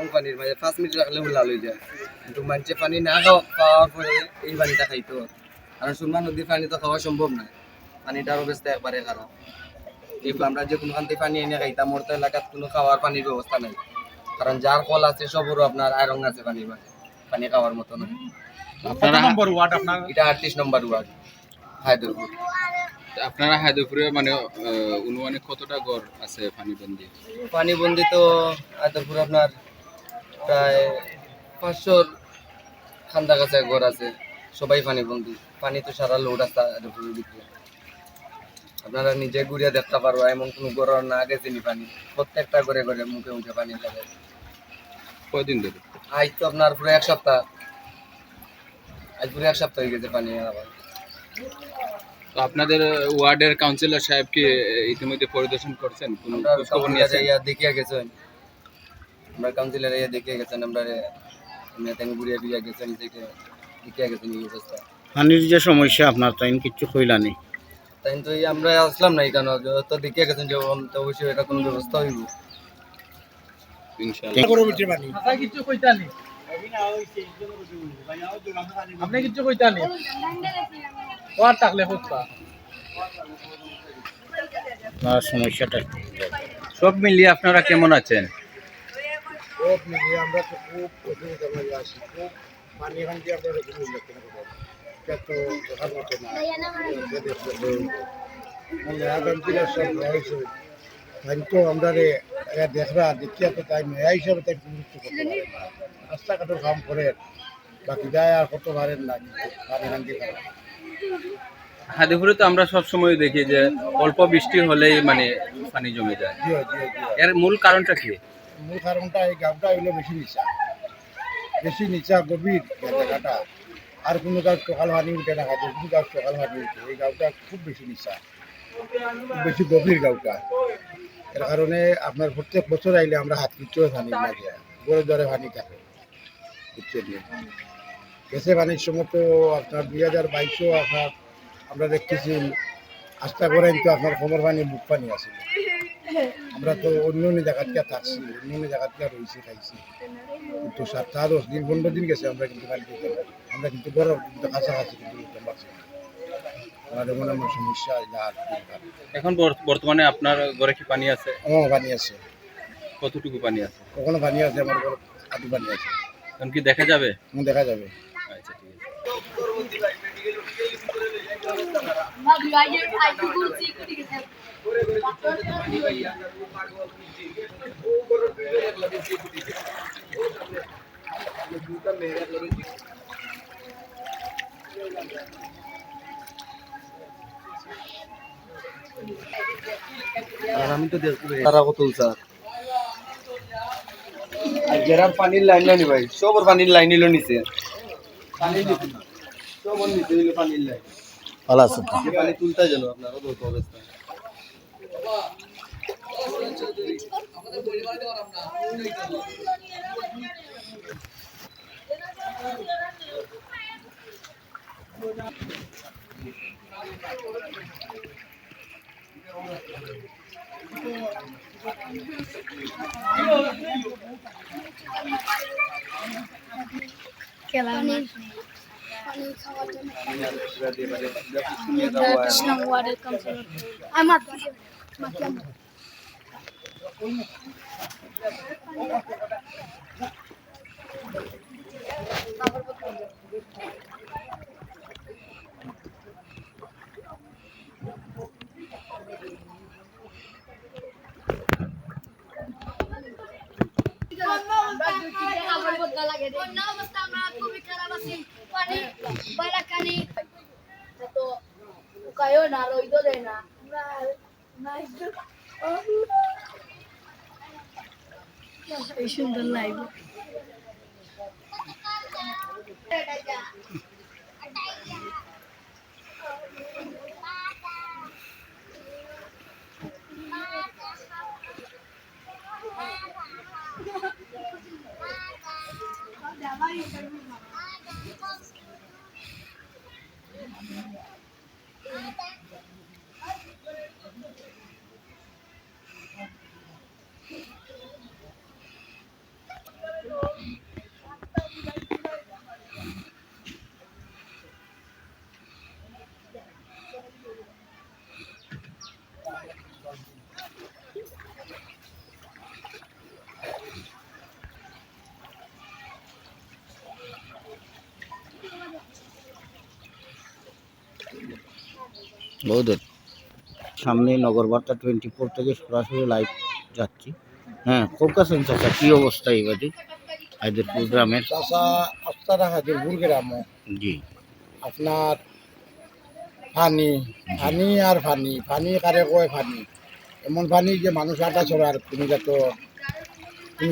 গরম পানির মাঝে 5 মিনিট রাখলে লাল হয়ে যায়, কিন্তু মানুষে পানি না খাওয়ার পরে এই পানিটা খাইতো। কারণ সুরমা নদীর পানি তো খাওয়া সম্ভব নয়, পানিটার অবস্থা একবারে খারাপ। এই আমরা যে কোনোখান থেকে পানি এনে খাইতাম, ওর তো এলাকার কোনো খাওয়ার পানির ব্যবস্থা নাই, কারণ যার কল আছে সবরও আপনার আয়রন আছে পানির মাঝে, পানি খাওয়ার মতো না। আপনারা এটা 38 নম্বর ওয়ার্ড, হায়দরপুর। আপনারা হায়দরপুরে মানে অনুমানিক কতটা গড় আছে পানিবন্দী? পানিবন্দি তো হায়দরপুর আপনার প্রায় 500 খান্দা কাছে ঘর আছে, সবাই পানিবন্দি। পানি তো সারা লোড আছে হায়দরপুরের ভিতরে, আপনারা নিজে ঘুরিয়ে দেখতে পারবো, এমন কোনো ঘর না গেছে নি পানি, প্রত্যেকটা ঘরে ঘরে মুখে মুখে পানি লাগে। কয়দিন ধরে? আজ তো আপনার পুরো এক সপ্তাহ, আজ পুরো এক সপ্তাহ হয়ে গেছে পানি আবার। তো আপনাদের ওয়ার্ডের কাউন্সিলর সাহেব কি ইতিমধ্যে পরিদর্শন করছেন? কোনো আমরা খোঁজ খবর নিয়েছেন? দেখিয়া গেছেন, আমরা কাউন্সিলর দেখিয়ে গেছেন, আমরা মেতেন ঘুরিয়ে ফিরিয়ে গেছেন, থেকে দেখিয়া গেছেন এই অবস্থা। পানির যে সমস্যা আপনার তাই কিচ্ছু কইলানি? তাই তো আমরা আসলাম না এখানে, তো দেখিয়া গেছেন যে তো অবশ্যই এটা কোনো ব্যবস্থা হইব ইনশাআল্লাহ। আপনি কিছু কইতানি ওয়ার থাকলে হত্যা আপনার সমস্যাটা কি? সব মিলিয়ে আপনারা কেমন আছেন? সব মিলিয়ে আমরা তো খুব অসুবিধার মাঝে আছি, খুব পানি এখান দিয়ে আমরা রেখে লক্ষণ করবো এত দেখার মতো না। আগামীরা সব রয়েছে তাই তো আমরা দেখরা দেখিয়া তো তাই মেয়া হিসাবে তাই গুরুত্ব করতে পারে না। রাস্তাঘাটের কাম করেন, বাকি যায় আর কত পারেন না, পানি এখান দিয়ে খারাপ। হায়দরপুরে তো আমরা সব সময় দেখি যে অল্প বৃষ্টি হলেই মানে পানি জমে যায়। জি জি জি, এর মূল কারণটা কি? মূল কারণটা এই গাঁওটা হইলো বেশি নিচা গভীর জায়গাটা। আর কোনো গাছ সকাল পানি উঠে না, কোনো গাছ সকাল পানি উঠে। এই গাঁওটা খুব বেশি নিচা, খুব বেশি গভীর গাঁওটা। এর কারণে আপনার প্রত্যেক বছর আইলে আমরা হাত কিচ্ছু পানি লাগে, গড়ে দরে পানি থাকে বুঝছেন। গেছে পানির সময় তো আপনার 2022 আপনার আমরা দেখতেছি আস্থা করেন তো আপনার কোমর পানি বুক পানি আছে। আমরা তো অন্য অন্য জায়গাতে থাকছি, অন্য অন্য জায়গাতে রয়েছি খাইছি, কিন্তু 7-10 দিন 15 দিন গেছে আমরা কিন্তু পানি দিতে পারি। আমরা কিন্তু গরম কিন্তু কাছাকাছি কিন্তু দিতে পারছি না। আমাদের মনে আমার সমস্যা আর এখন বর্তমানে আপনার ঘরে কি পানি আছে? পানি আছে, কতটুকু পানি আছে? কখনো পানি আছে, আমার ঘর আদু পানি আছে, এখন কি দেখা যাবে? দেখা যাবে। আচ্ছা, ঠিক আছে। আর আমি তো তারা কত স্যার, আর যারা পানির লাইন লাইনি ভাই, সবর পানির লাইন নিল নিচে, পানির নিচে না, সবর নিচে হইলো পানির লাইন। ভালো আছে তো? যে পানি তুলতে যেন আপনার কত অবস্থা। সুন্দর লাইভ বহুত সামনে নগরবার্তা 24 থেকে সরাসরি লাইভ যাচ্ছি। হ্যাঁ, কলকাতা চাচা কি অবস্থা এবারে হায়দরপুর গ্রামের? চাষা আস্তারা হাজিরপুর গ্রাম জি আপনার পানি পানি আর পানি পানি কারে কয় পানি এমন পানি যে মানুষ আটা ছড়ার কোনো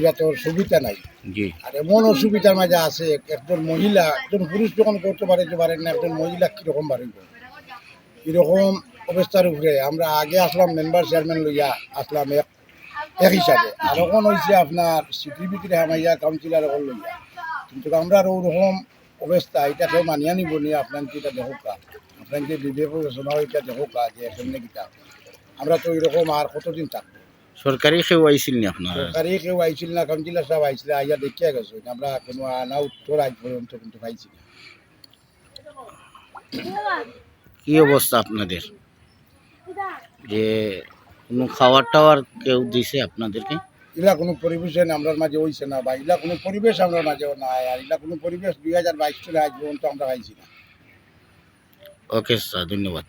জাতর সুবিধা নাই। জি আর এমন অসুবিধার মাঝে আছে একজন মহিলা একজন পুরুষ যখন করতে পারেন না একজন মহিলা কীরকম পারিব এরকম অবস্থার উপরে আমরা আগে আসলাম মেম্বার চেয়ারম্যান লইয়া আসলাম এক হিসাবে আর এখন হয়েছে আপনার সিটির ভিতরে হামাইয়া কাউন্সিলার এখন লইয়া কিন্তু আমরা আর ওরকম অবস্থা এটা কেউ মানিয়া নিব নিয়ে আপনার কি এটা দেখো কা আপনার যে বিবেক প্রচনা এটা দেখো কা যে এখানে কিতা আমরা তো এরকম আর কতদিন থাকবো। সরকারি কেউ আইছিল নি আপনার? সরকারি কেউ আইছিল না কাউন্সিলার সাহেব আইছিল আইয়া দেখিয়া গেছে আমরা কোনো আনা উত্তর আজ পর্যন্ত কিন্তু পাইছি না। কি অবস্থা আপনাদের যে কোনো খাবার টাওয়ার কেউ দিছে আপনাদেরকে? এগুলা কোনো পরিবেশন আমরা মাঝে হইছে না বা এগুলা কোনো পরিবেশ আমরা মাঝেও নাই আর এগুলা কোনো পরিবেশ 2022 সালে আজ পর্যন্ত আমরা পাইছি না। ওকে স্যার, ধন্যবাদ।